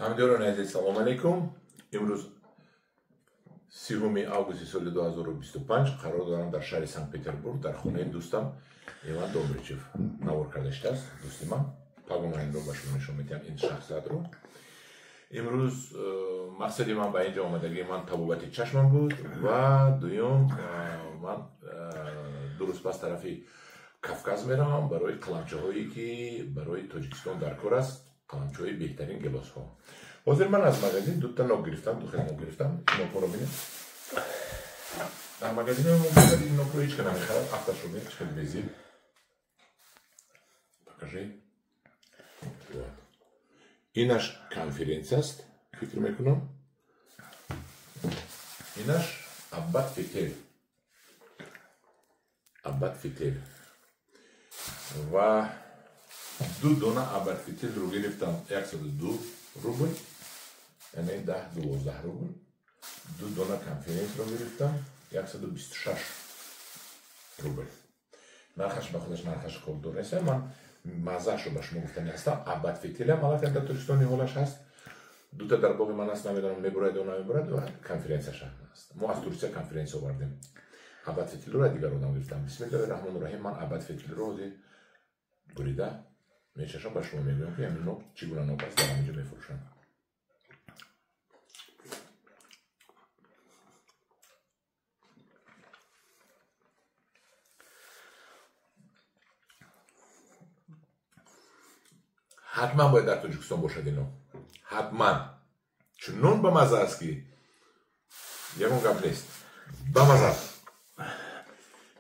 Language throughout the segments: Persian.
همدیگران عزیز سلام علیکم. امروز 3 август سال 2025 قرار دارم در شهر سنت پتربورگ در خانه دوستم ایوان دومریچف نوار کردشته است. دوستی من پاگوماین رو باشم نشون میدم این شخصیت رو. امروز مقصدی من به اینجا آمدگی من طبابت چشمم بود و دوم من درست پس طرفی کافکاز میرم برای قلمچه هایی که برای تاجیکستان در کار است، قلمچه های بهترین گلاس ها. حاضر من از مغازین دو تا نوک گرفتم، دو خیلی نوک گرفتم. نوک رو ببینید در مغازین ممکن این نوک رو هیچ که نمیخرد، افتش رو ببینید چقدر بیزید покажи. اینش کنفرانس است فکر میکنم. اینش ابد فتیل و دو دونه ابد فتیل رو گرفتم 102 روبل، یعنی 10-12 روبل. دو دونه کنفرانس رو گرفتم 126 روبل. نرخش به خودش نرخش خوب درسته. من مزهش رو به شما گفتم هستم. ابد فتیل هم حالت در ترکستانی هولش هست. دو تا در باغ من هست، نمیدونم میبرد و نمیبرد و کنفرانسش هست. ما از ترکیه کنفرانس آوردیم. ابد فتیل رو دیگر آدم گرفتم. بسم الله الرحمن الرحیم. من ابد فتیل رو بریده میچشم به شما میگم که همین نوک چگونه نوک است در همینجا میفروشن. حتما باید در تاجیکستان باشد اینو، حتما، چون نون به مزه است که یکون گپ نیست، به مزه است.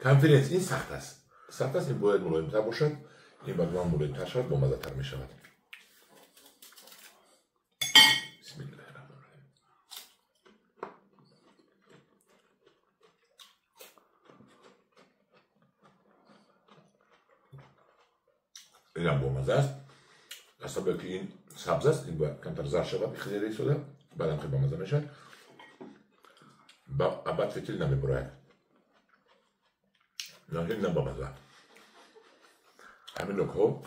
کنفرانس این سخت است، این باید ملایم‌تر باشد. این بگوان ملایم‌تر شود با مزه تر می شود. بسم الله الرحمن الرحیم. این هم با مزه است. اصلا که این سبز است، این باید کمتر زرد شود، خیلی شده، بعدم خیلی با مزه میشه. با ابد فتیل نمیبراید، نه با مزه. همین نوک ها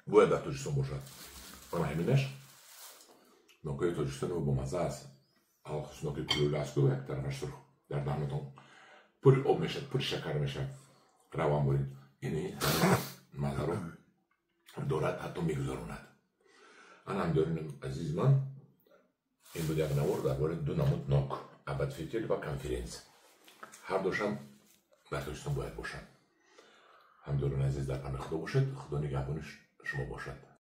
باید در تاجیکستان باشد. اما همینش نوک های تاجیکستان با مزه است. خصوص نوک پلو لاسکو یک طرفش سرخ در دهنتون پر آب میشد، پر شکر میشد. روان برید اینی مزه رو دارد، حتی میگذاروند. هم داریم عزیز من. این بود یک نوار درباره دو نمود نوک، ابد فتیل و کنفرانس. هر دوشم در تاجیکستان باید باشند. هم دارون عزیز در پناه خدا باشد. خدا نگهبانش شما باشد.